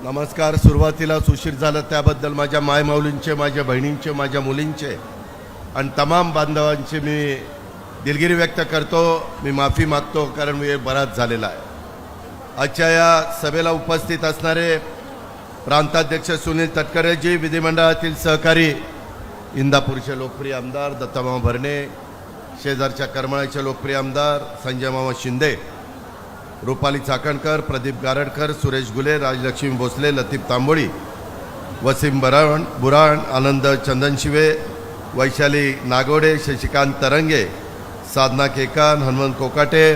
नमस्कार. सुरुवातीलाच उशीर झाला त्याबद्दल माझ्या मायमाऊलींचे, माझ्या बहिणींचे, माझ्या मुलींचे आणि तमाम बांधवांचे मी दिलगिरी व्यक्त करतो. मी माफी मागतो कारण वेळ बराच झालेला आहे. आजच्या या सभेला उपस्थित असणारे प्रांताध्यक्ष सुनील तटकरेजी, विधिमंडळातील सहकारी, इंदापूरचे लोकप्रिय आमदार दत्तामामा भरणे, शेजारच्या करमाळ्याचे लोकप्रिय आमदार संजय मामा शिंदे, रुपाली चाकणकर, प्रदीप गारडकर, सुरेश गुले, राजलक्ष्मी भोसले, लतीफ तांबोळी, वसीम बुराण, आनंद चंदनशिवे, वैशाली नागोडे, शशिकांत तरंगे, साधना केकान, हनुमंत कोकाटे,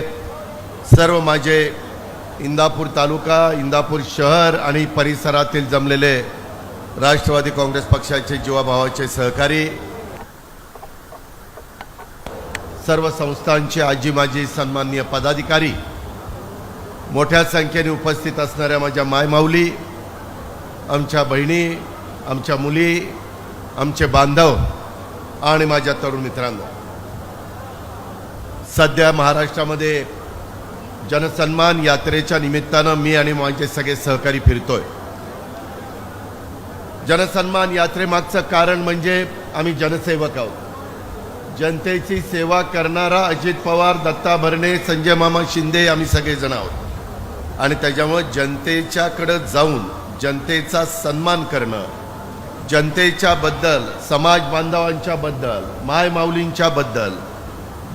सर्व माझे इंदापूर तालुका, इंदापूर शहर आणि परिसरातील जमलेले राष्ट्रवादी काँग्रेस पक्षाचे जीवाभावाचे सहकारी, सर्व संस्थांचे आजी माजी सन्माननीय पदाधिकारी, मोठ्या संख्येने उपस्थित असणाऱ्या माझ्या मायमाऊली, आमच्या बहिणी, आमच्या मुली, आमचे बांधव आणि माझ्या तरुण मित्रांनो, सध्या महाराष्ट्रामध्ये जनसन्मान यात्रेच्या निमित्तानं मी आणि माझे सगळे सहकारी फिरतोय. जनसन्मान यात्रेमागचं कारण म्हणजे आम्ही जनसेवक आहोत. जनतेची सेवा करणारा अजित पवार, दत्ता भरणे, संजय मामा शिंदे आम्ही सगळेजण आहोत. आणि त्याच्यामुळे जनतेच्याकडे जाऊन जनतेचा सन्मान करणं, जनतेच्या बद्दल, समाज बांधवांच्या बद्दल, मायमाऊलींच्या बद्दल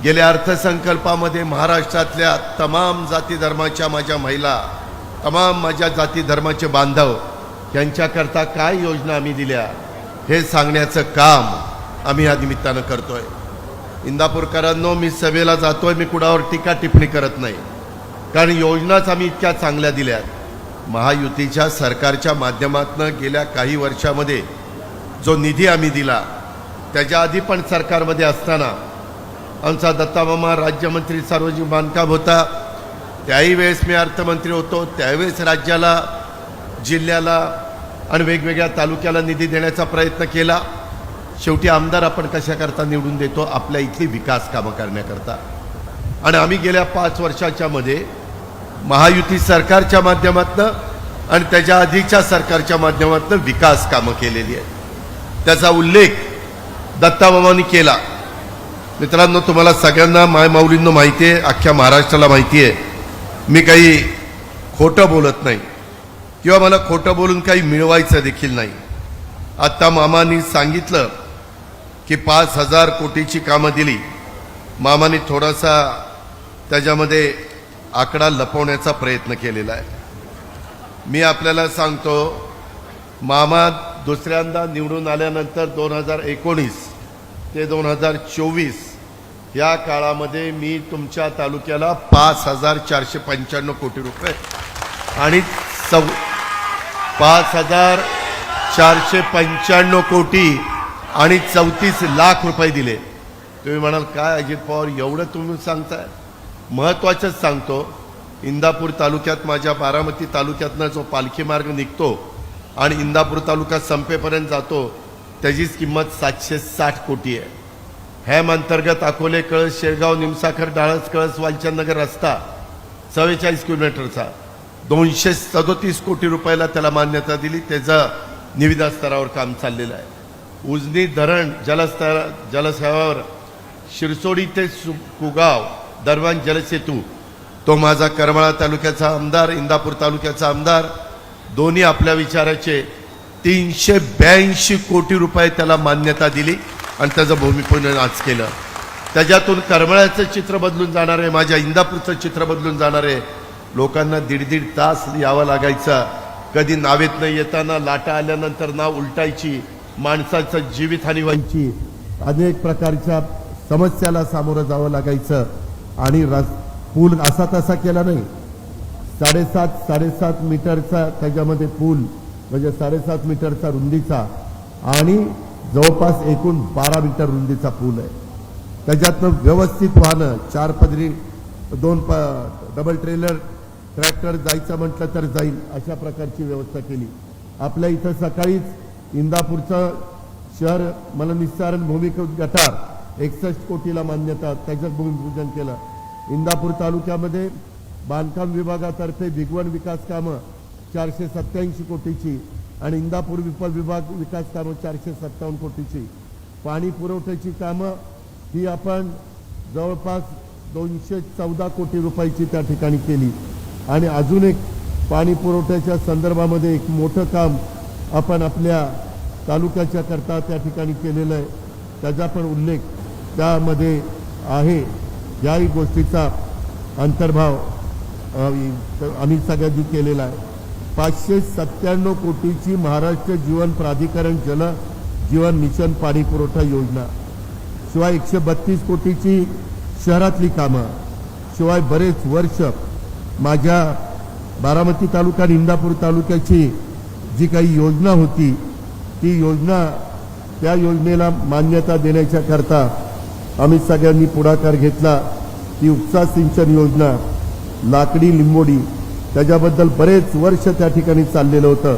गेल्या अर्थसंकल्पामध्ये महाराष्ट्रातल्या तमाम जाती धर्माच्या माझ्या महिला, तमाम माझ्या जाती धर्माचे बांधव यांच्याकरता काय योजना आम्ही दिल्या हे सांगण्याचं काम आम्ही या निमित्तानं करतोय. इंदापूरकरांनो, मी सभेला जातोय, मी कुणावर टीका टिप्पणी करत नाही, कारण योजनाच आम्ही इतक्या चांगल्या दिल्यात. महायुतीच्या सरकारच्या माध्यमातून गेल्या काही वर्षामध्ये जो निधी आम्ही दिला, त्याच्या आधी पण सरकारमध्ये असताना आमचा दत्तामामा राज्यमंत्री सार्वजनिक बांधकाम होता, त्याही वेळेस मी अर्थमंत्री होतो. त्यावेळेस राज्याला, जिल्ह्याला आणि वेगवेगळ्या तालुक्याला निधी देण्याचा प्रयत्न केला. शेवटी आमदार आपण कशाकरता निवडून देतो? आपल्या इथली विकास कामं करण्याकरता. आणि आम्ही गेल्या 5 वर्षाच्या मध्ये महायुती सरकारच्या माध्यमातून आणि त्याच्या आधीच्या सरकारच्या माध्यमातून विकास कामं केलेली आहेत. त्याचा उल्लेख दत्तामामांनी केला. मित्रांनो, तुम्हाला सगळ्यांना, मायमाऊलींना माहिती आहे, अख्ख्या महाराष्ट्राला माहिती आहे, मी काही खोटं बोलत नाही किंवा मला खोटं बोलून काही मिळवायचं देखील नाही. आत्ता मामांनी सांगितलं की 5,000 कोटीची कामं दिली. मामांनी थोडासा त्याच्यामध्ये आकडा लपवण्याचा प्रयत्न केलेला आहे. मी आपल्याला सांगतो, मामा दुसऱ्यांदा निवडून आल्यानंतर 2019 ते 2024 या काळामध्ये मी तुमच्या तालुक्याला 5,495 कोटी रुपये आणि 5,495 कोटी आणि 34 लाख रुपये दिले. तुम्ही म्हणाल, काय अजित पवार एवढं तुम्ही सांगताय? महत्त्वाचंच सांगतो. इंदापूर तालुक्यात, माझ्या बारामती तालुक्यातनं जो पालखी मार्ग निघतो आणि इंदापूर तालुका संपेपर्यंत जातो, त्याचीच किंमत 760 कोटी आहे. हॅम अंतर्गत अकोले, कळस, शेरगाव, निमसाखर, डाळस, कळस, वालचंदनगर रस्ता 44 किलोमीटरचा 237 कोटी रुपयाला त्याला मान्यता दिली. त्याचं निविदा स्तरावर काम चाललेलं आहे. उजनी धरण जलस्थळावर शिरसोडी ते कुगाव दरम्यान जलसेतू, तो माझा करमाळा तालुक्याचा आमदार, इंदापूर तालुक्याचा आमदार, दोन्ही आपल्या विचाराचे 382 कोटी रुपये त्याला मान्यता दिली आणि त्याचं भूमिपूजन आज केलं. त्याच्यातून करमाळ्याचं चित्र बदलून जाणार आहे, माझ्या इंदापूरचं चित्र बदलून जाणार आहे. लोकांना 1.5 तास यावं लागायचं. कधी नावेतनं येताना लाटा आल्यानंतर नाव उलटायची, माणसाचं जीवितहानी व्हायची, अनेक प्रकारच्या समस्याला सामोरं जावं लागायचं. आणि पूल असा तसा केला नाही. 7.5 मीटरचा त्याच्यामध्ये पूल, म्हणजे 7.5 मीटरचा रुंदीचा आणि जवळपास एकूण 12 मीटर रुंदीचा पूल आहे. त्याच्यातनं व्यवस्थित वाहनं, 4 पदरी, 2 डबल ट्रेलर ट्रॅक्टर जायचं म्हटलं तर जाईल, अशा प्रकारची व्यवस्था केली. आपल्या इथं सकाळीच इंदापूरचं शहर मलनिस्सारण भूमिगत गटार 61 कोटीला मान्यता, त्याचं भूमिपूजन केलं. इंदापूर तालुक्यामध्ये बांधकाम विभागातर्फे भिगवण विकास कामं 487 कोटीची आणि इंदापूर विभाग विकास कामं 457 कोटीची, पाणी पुरवठ्याची कामं ही आपण जवळपास 214 कोटी रुपयाची त्या ठिकाणी केली आणि अजून एक पाणी पुरवठ्याच्या संदर्भामध्ये एक मोठं काम आपण आपल्या तालुक्याच्या करता त्या ठिकाणी केलेलं आहे, त्याचा पण उल्लेख त्यामध्ये आहे. याही गोष्टीचा अंतर्भाव आम्ही सगळ्यांनी केलेला आहे. 597 कोटीची महाराष्ट्र जीवन प्राधिकरण जल जीवन मिशन पाणी पुरवठा योजना, शिवाय 132 कोटीची शहरातली कामं, शिवाय बरेच वर्ष माझ्या बारामती तालुका आणि इंदापूर तालुक्याची जी काही योजना होती ती योजना, त्या योजनेला मान्यता देण्याच्या करता आम्ही सगळ्यांनी पुढाकार घेतला. ती उपसा सिंचन योजना लाकडी लिंबोडी, त्याच्याबद्दल बरेच वर्ष त्या ठिकाणी चाललेलं होतं,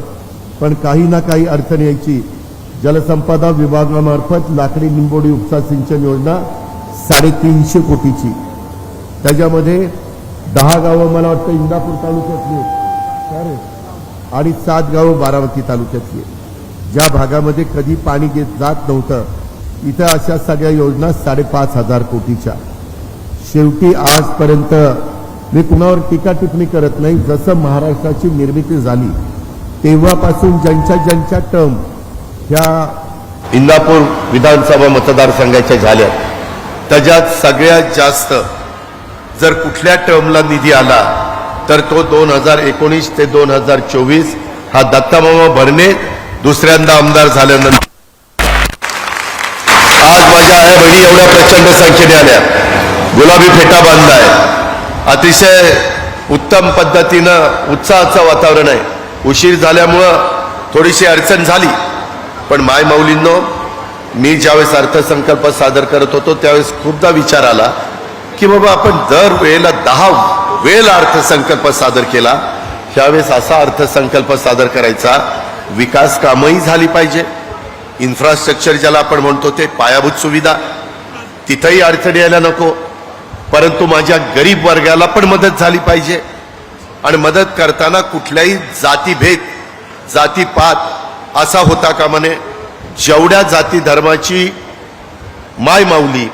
पण काही ना काही अडचण यायची. जलसंपदा विभागामार्फत लाकडी लिंबोडी उपसा सिंचन योजना 350 कोटीची, त्याच्यामध्ये 10 गावं मला वाटतं इंदापूर तालुक्यातली आणि 7 गावं बारामती तालुक्यातली, ज्या भागामध्ये कधी पाणी जात नव्हतं, इथं अशा सगळ्या योजना 5,500 कोटीच्या. शेवटी आजपर्यंत मी कुणावर टीका टिप्पणी करत नाही, जसं महाराष्ट्राची निर्मिती झाली तेव्हापासून ज्यांच्या टर्म ह्या इंदापूर विधानसभा मतदारसंघाच्या झाल्या, त्याच्यात सगळ्यात जास्त जर कुठल्या टर्मला निधी आला तर तो 2019 ते 2024 हा दत्तामामा भरणे दुसऱ्यांदा आमदार झाल्यानंतर. आज माझ्या आया बहिणी एवढ्या प्रचंड संख्येने आल्या, गुलाबी फेटा बांधलाय, अतिशय उत्तम पद्धतीनं उत्साहाचं वातावरण आहे. उशीर झाल्यामुळं थोडीशी अडचण झाली, पण माय माऊलींनो, मी ज्यावेळेस अर्थसंकल्प सादर करत होतो त्यावेळेस खूपदा विचार आला की बाबा आपण दर वेळेला 10 वेळेला अर्थसंकल्प सादर केला, त्यावेळेस असा अर्थसंकल्प सादर करायचा, विकास कामही झाली पाहिजे, इन्फ्रास्ट्रक्चर ज्याला आपण म्हणतो ते पायाभूत सुविधा, तिथंही अडचणी यायला नको, परंतु माझ्या गरीब वर्गाला पण मदत झाली पाहिजे. आणि मदत करताना कुठल्याही जातीभेद जातीपात असा होता कामा नये. जेवढ्या जाती धर्माची माय माऊली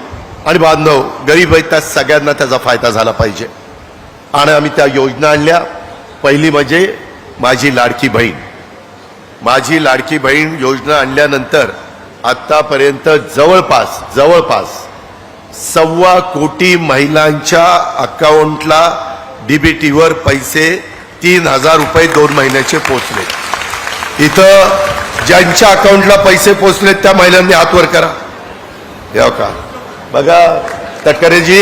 आणि बांधव गरीब आहेत त्या सगळ्यांना त्याचा फायदा झाला पाहिजे. आणि आम्ही त्या योजना आणल्या. पहिली म्हणजे माझी लाडकी बहीण. माझी लाडकी बहीण योजना आणल्यानंतर आतापर्यंत जवळपास 1.25 कोटी महिलांच्या अकाउंटला डीबीटीवर पैसे 3,000 रुपये 2 महिन्याचे पोचले. इथं ज्यांच्या अकाउंटला पैसे पोचलेत त्या महिलांनी हात वर करा. या का बघा तटकरेजी,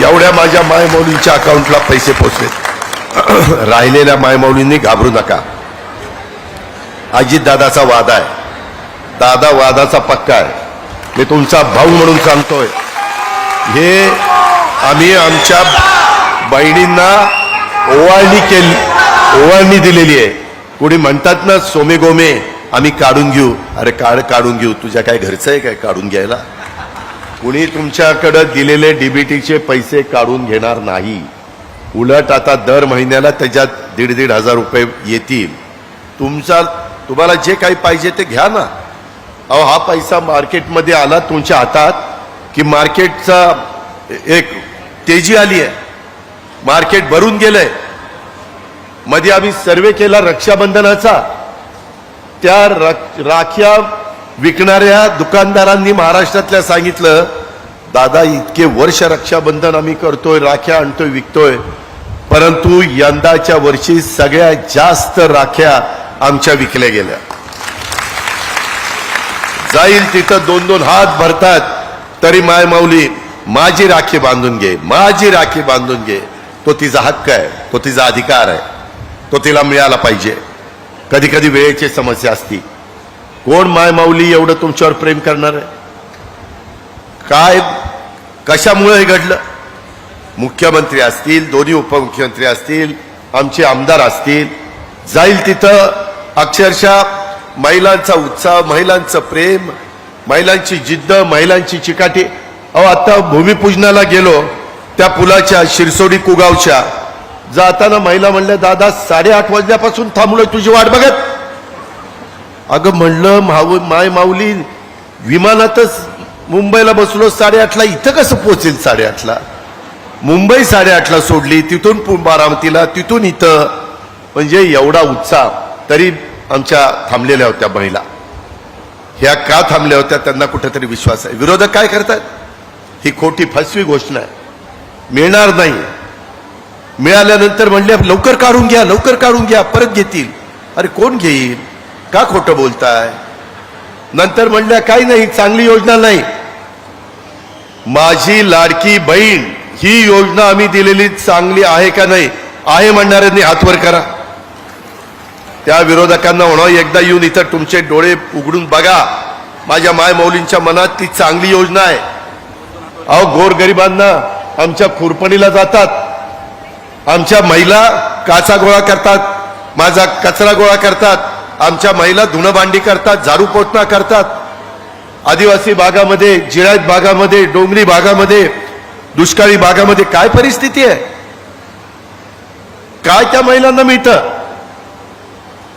एवढ्या माझ्या मायमौलींच्या अकाउंटला पैसे पोचलेत. राहिलेल्या मायमौलींनी घाबरू नका. अजित दादाचा वादा आहे, दादा वादाचा पक्का आहे. मी तुमचा भाऊ म्हणून सांगतोय, हे आम्ही आमच्या बहिणींना ओवाळणी दिलेली आहे. कोणी म्हणतात ना सोमे गोमे आम्ही काढून घेऊ, अरे काढून घेऊ, तुझ्या काय घरचं आहे काय काढून घ्यायला? कुणी तुमच्याकडे दिलेले डीबीटीचे पैसे काढून घेणार नाही. उलट आता दर महिन्याला त्याच्यात 1,500 रुपये येतील. तुम्हाला जे काही पाहिजे ते घ्या ना. अहो, हा पैसा मार्केटमध्ये आला तुमच्या हातात की मार्केटचा एक तेजी आली आहे, मार्केट भरून गेलंय. मध्ये आम्ही सर्वे केला रक्षाबंधनाचा, त्या राख्या विकणाऱ्या दुकानदारांनी महाराष्ट्रातल्या सांगितलं, दादा इतके वर्ष रक्षाबंधन आम्ही करतोय, राख्या आणतोय, विकतोय, परंतु यंदाच्या वर्षी सगळ्यात जास्त राख्या आमच्या विकल्या गेल्या. जाईल तिथं 2-2 हात भरतात तरी माय माऊली माझी राखी बांधून घे, माझी राखी बांधून घे. तो तिचा हक्क आहे, तो तिचा अधिकार आहे, तो तिला मिळाला पाहिजे. कधी कधी वेळेची समस्या असती. कोण माय माऊली एवढं तुमच्यावर प्रेम करणार आहे? काय कशामुळे हे घडलं? मुख्यमंत्री असतील, दोन्ही उपमुख्यमंत्री असतील, आमचे आमदार असतील, जाईल तिथं अक्षरशः महिलांचा उत्साह, महिलांचं प्रेम, महिलांची जिद्द, महिलांची चिकाटी. अहो, आता भूमिपूजनाला गेलो त्या पुलाच्या शिरसोडी कुगावच्या जाताना महिला म्हणल्या, दादा 8:30 वाजल्यापासून थांबलोय तुझी वाट बघत. अगं म्हणलं, माय माऊली विमानातच मुंबईला बसलो 8:30ला, इथं कसं पोहोचेल 8:30ला? मुंबई 8:30ला सोडली, तिथून बारामतीला, तिथून इथं. म्हणजे एवढा उत्साह. तरी आमच्या थांबलेल्या होत्या महिला. ह्या का थांबल्या होत्या त्यांना कुठेतरी विश्वास आहे. विरोधक काय करतात? ही खोटी फसवी घोषणा आहे, मिळणार नाही. मिळाल्यानंतर म्हणले लवकर काढून घ्या, लवकर काढून घ्या, परत घेतील. अरे कोण घेईल? का खोटं बोलताय? नंतर म्हणल्या काही नाही, चांगली योजना नाही. माझी लाडकी बहीण ही योजना आम्ही दिलेली चांगली आहे का नाही? आहे म्हणणाऱ्यांनी हात वर करा. त्या विरोधकांना म्हणा, एकदा येऊन इथं तुमचे डोळे उघडून बघा, माझ्या माय माऊलींच्या मनात ती चांगली योजना आहे. अहो गोरगरिबांना आमच्या खुरपणीला जातात, आमच्या महिला काचा गोळा करतात, माझा कचरा गोळा करतात, आमच्या महिला धुणं भांडी करतात, झाडू पोछा करतात. आदिवासी भागामध्ये, जिरायत भागामध्ये, डोंगरी भागामध्ये, दुष्काळी भागामध्ये काय परिस्थिती आहे? काय त्या महिलांना मिळतं?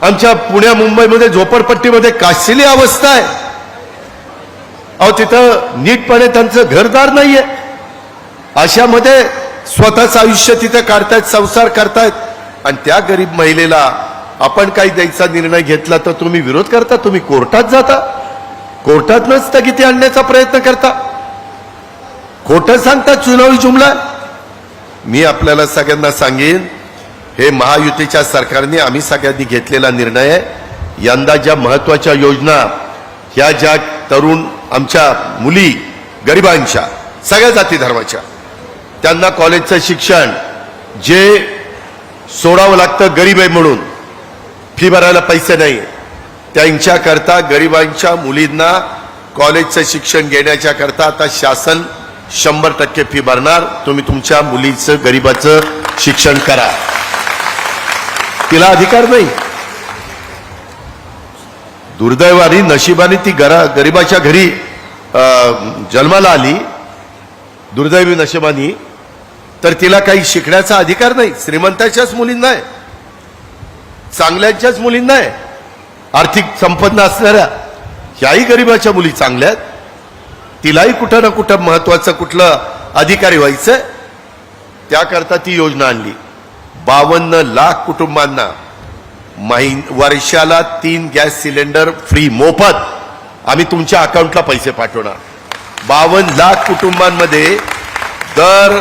आमच्या पुण्या मुंबईमध्ये झोपडपट्टीमध्ये काशिली अवस्था आहे. अहो तिथं नीटपणे त्यांचं घरदार नाहीये. अशामध्ये स्वतःचं आयुष्य तिथं काढतायत, संसार करतायत. आणि त्या गरीब महिलेला आपण काही द्यायचा निर्णय घेतला तर तुम्ही विरोध करता, तुम्ही कोर्टात जाता, कोर्टातनं स्थगिती आणण्याचा प्रयत्न करता, खोटं सांगता, चुनावी जुमला. मी आपल्याला सगळ्यांना सांगेन, हे महायुतीच्या सरकारने आम्ही सगळ्यांनी घेतलेला निर्णय आहे. यंदा ज्या महत्वाच्या योजना, ह्या ज्या तरुण आमच्या मुली गरिबांच्या, सगळ्या जाती धर्माच्या, त्यांना कॉलेजचं शिक्षण जे सोडावं लागतं गरीब आहे म्हणून, फी भरायला पैसे नाही, त्यांच्याकरता गरिबांच्या मुलींना कॉलेजचं शिक्षण घेण्याच्या करता आता शासन 100% फी भरणार. तुम्ही तुमच्या मुलीचं, गरिबाचं शिक्षण करा. तिला अधिकार नाही. दुर्दैवाने नशिबाने ती गरिबाच्या घरी जन्माला आली, दुर्दैवी नशिबानी, तर तिला काही शिकण्याचा अधिकार नाही. श्रीमंताच्याच मुलींना आहे, चांगल्याच्याच मुलींना आहे. आर्थिक संपन्न असणाऱ्या ह्याही गरिबाच्या मुली चांगल्या आहेत. तिलाही कुठं ना कुठं महत्वाचं कुठलं अधिकारी व्हायचं, त्याकरता ती योजना आणली. 52 लाख कुटुंबांना वर्षाला 3 गॅस सिलेंडर फ्री, मोफत. आम्ही तुमच्या अकाउंटला पैसे पाठवणार. 52 लाख कुटुंबांमध्ये दर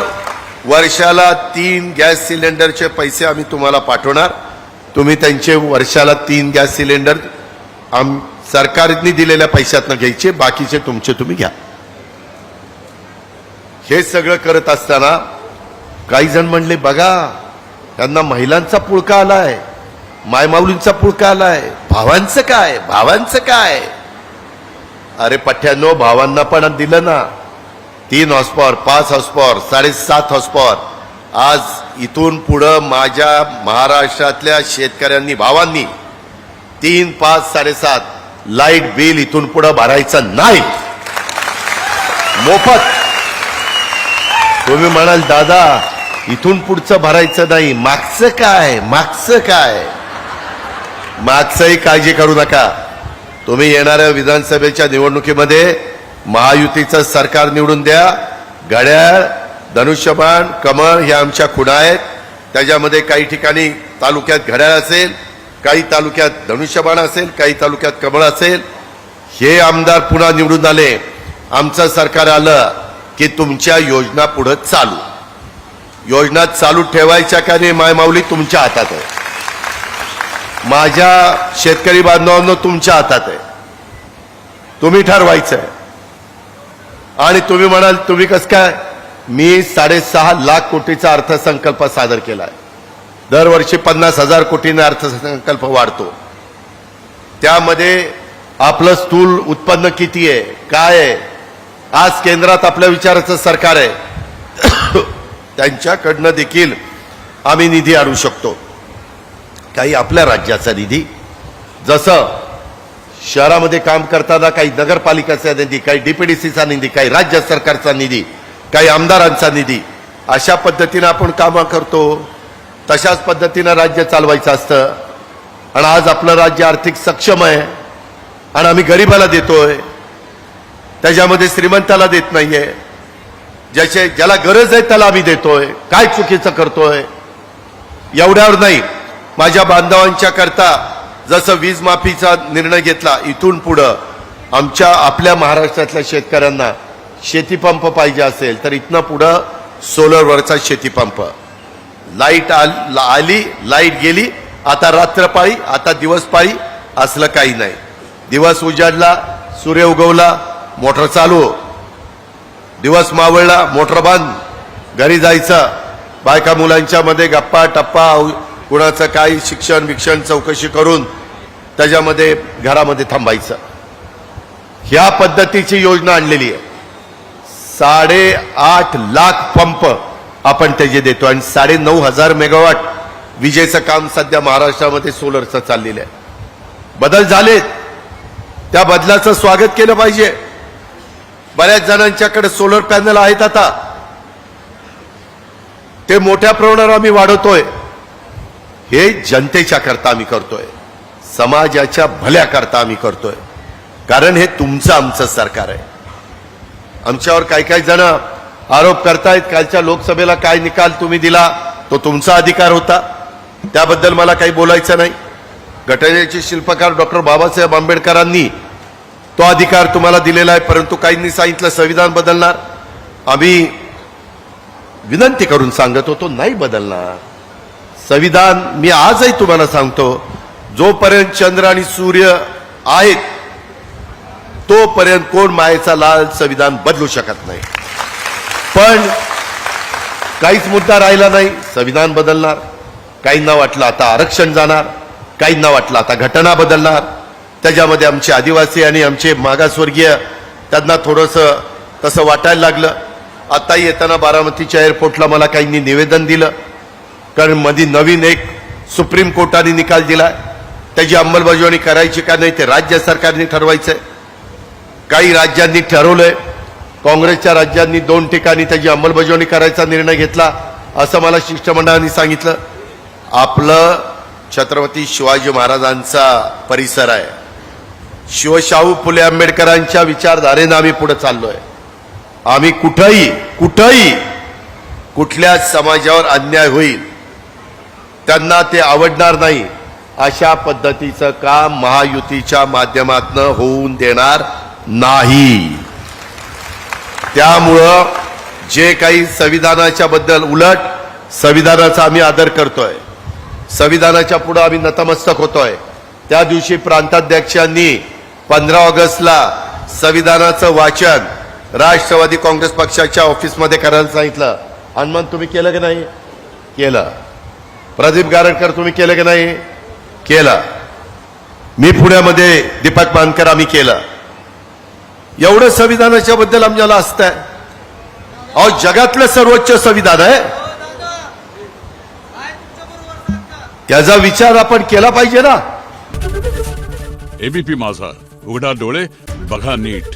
वर्षाला 3 गॅस सिलेंडरचे पैसे आम्ही तुम्हाला पाठवणार. तुम्ही त्यांचे वर्षाला 3 गॅस सिलेंडर सरकारने दिलेल्या पैशातनं घ्यायचे, बाकीचे तुमचे तुम्ही घ्या. हे सगळं करत असताना काही जण म्हणले, बघा त्यांना महिलांचा पुळका आलाय, मायमाऊलींचा पुळका आलाय, भावांचं काय, भावांचं काय? अरे पठ्ठ्यानो, भावांना पण दिलं ना 3 horse power, 5 horse power, 7.5 horse power. आज इथून पुढं माझ्या महाराष्ट्रातल्या शेतकऱ्यांनी, भावांनी 3, 5, 7.5 लाईट बिल इथून पुढं भरायचं नाही, मोफत. तुम्ही म्हणाल दादा इथून पुढचं भरायचं नाही, मागचं काय, मागचं काय? मागचंही काळजी करू नका. तुम्ही येणाऱ्या विधानसभेच्या निवडणुकीमध्ये महायुतीचं सरकार निवडून द्या. घड्याळ, धनुष्यबाण, कमळ हे आमच्या खुणा आहेत. त्याच्यामध्ये काही ठिकाणी तालुक्यात घड्याळ असेल, काही तालुक्यात धनुष्यबाण असेल, काही तालुक्यात कमळ असेल. हे आमदार पुन्हा निवडून आले, आमचं सरकार आलं की तुमच्या योजना पुढे चालू. योजना चालू ठेवायच्या का नाही मायमाऊली तुमच्या हातात आहे. माझ्या शेतकरी बांधवांनो तुमच्या हातात आहे, तुम्ही ठरवायचं आहे. आणि तुम्ही म्हणाल तुम्ही कसं काय? मी 6.5 लाख कोटीचा अर्थसंकल्प सादर केलाय. दरवर्षी 50,000 कोटीने अर्थसंकल्प वाढतो. त्यामध्ये आपलं स्थूल उत्पन्न किती आहे, काय आहे? आज केंद्रात आपल्या विचाराचं सरकार आहे, त्यांच्याकडनं देखील आम्ही निधी आणू शकतो. काही आपल्या राज्याचा निधी, जसं शहरामध्ये काम करताना काही नगरपालिकेचा निधी, काही डीपीडीसीचा निधी, काही राज्य सरकारचा निधी, काही आमदारांचा निधी, अशा पद्धतीने आपण कामं करतो. तशाच पद्धतीनं राज्य चालवायचं असतं. आणि आज आपलं राज्य आर्थिक सक्षम आहे आणि आम्ही गरिबाला देतोय, त्याच्यामध्ये श्रीमंताला देत नाहीये. ज्याला गरज आहे त्याला आम्ही देतोय. काय चुकीचं करतोय? एवढ्यावर नाही, माझ्या बांधवांच्या करता जसं वीज माफीचा निर्णय घेतला, इथून पुढं आपल्या महाराष्ट्रातल्या शेतकऱ्यांना शेतीपंप पाहिजे असेल तर इथनं पुढं सोलरवरचा शेतीपंप. लाईट आली, लाईट गेली, आता रात्रपाळी, आता दिवसपाळी असलं काही नाही. दिवस उजाडला, सूर्य उगवला, मोटर चालू, दिवस मावळला, मोटर बंद, घरी जायचं. बायका मुलांच्या मध्ये गप्पा टप्पा, कुणाचं काही शिक्षण चौकशी करून त्याच्यामध्ये घरामध्ये थांबायचं. ह्या पद्धतीची योजना आणलेली आहे. 8.5 लाख पंप आपण त्याचे देतो आणि 9,500 मेगावॉट विजेचं काम सध्या महाराष्ट्रामध्ये सोलरचं चाललेलं आहे. बदल झालेत, त्या बदलाचं स्वागत केलं पाहिजे. बऱ्याच जणांच्याकडे सोलर पॅनल आहेत, आता ते मोठ्या प्रमाणावर आम्ही वाढवतोय. हे जनतेच्या करता आम्ही करतोय, समाजाच्या भल्या करता आम्ही करतोय, कारण हे तुमचं आमचं सरकार आहे. आमच्यावर काही जण आरोप करतायत, कालच्या लोकसभेला काय निकाल तुम्ही दिला तो तुमचा अधिकार होता, त्याबद्दल मला काही बोलायचं नाही. घटनेचे शिल्पकार डॉक्टर बाबासाहेब आंबेडकरांनी तो अधिकार तुम्हाला दिलेला आहे, परंतु काहींनी सांगितलं संविधान बदलणार. आम्ही विनंती करून सांगत होतो, नाही बदलणार संविधान. मी आजही तुम्हाला सांगतो, जोपर्यंत चंद्र आणि सूर्य आहेत तोपर्यंत कोण मायेचा लाल संविधान बदलू शकत नाही. पण काहीच मुद्दा राहिला नाही, संविधान बदलणार. काहींना वाटलं आता आरक्षण जाणार, काहींना वाटलं आता घटना बदलणार. त्याच्यामध्ये आमचे आदिवासी आणि आमचे मागासवर्गीय त्यांना थोडंसं तसं वाटायला लागलं. आता येताना बारामतीच्या एअरपोर्टला मला काहींनी निवेदन दिलं, कारण मध्ये नवीन एक सुप्रीम कोर्टाने निकाल दिलाय, त्याची अंमलबजावणी करायची का नाही ते राज्य सरकारने ठरवायचंय. काही राज्यांनी ठरवलंय, काँग्रेसच्या राज्यांनी 2 ठिकाणी त्याची अंमलबजावणी करायचा निर्णय घेतला असं मला शिष्टमंडळाने सांगितलं. आपलं छत्रपती शिवाजी महाराजांचा परिसर आहे, शिवशाहू फुले आंबेडकरांच्या विचारधारेनं आम्ही पुढे चाललोय. आम्ही कुठंही कुठल्या समाजावर अन्याय होईल त्यांना ते आवडणार नाही अशा पद्धतीचं काम महायुतीच्या माध्यमातून होऊन देणार नाही. त्यामुळं जे काही संविधानाच्या बद्दल उलट, संविधानाचा आम्ही आदर करतोय, संविधानाच्या पुढे आम्ही नतमस्तक होतोय. त्या दिवशी प्रांताध्यक्षांनी 15 ऑगस्टला संविधानाचं वाचन राष्ट्रवादी काँग्रेस पक्षाच्या ऑफिसमध्ये करायला सांगितलं. हनुमान तुम्ही केलं की नाही? केलं. प्रदीप गारडकर तुम्ही केलं की नाही? केलं. मी पुण्यामध्ये दीपक मानकर आम्ही केलं. एवढं संविधानाच्या बद्दल आम्हाला असतंय. अहो, जगातलं सर्वोच्च संविधान आहे, त्याचा विचार आपण केला पाहिजे ना. एबीपी माझा, उघडा डोळे बघा नीट.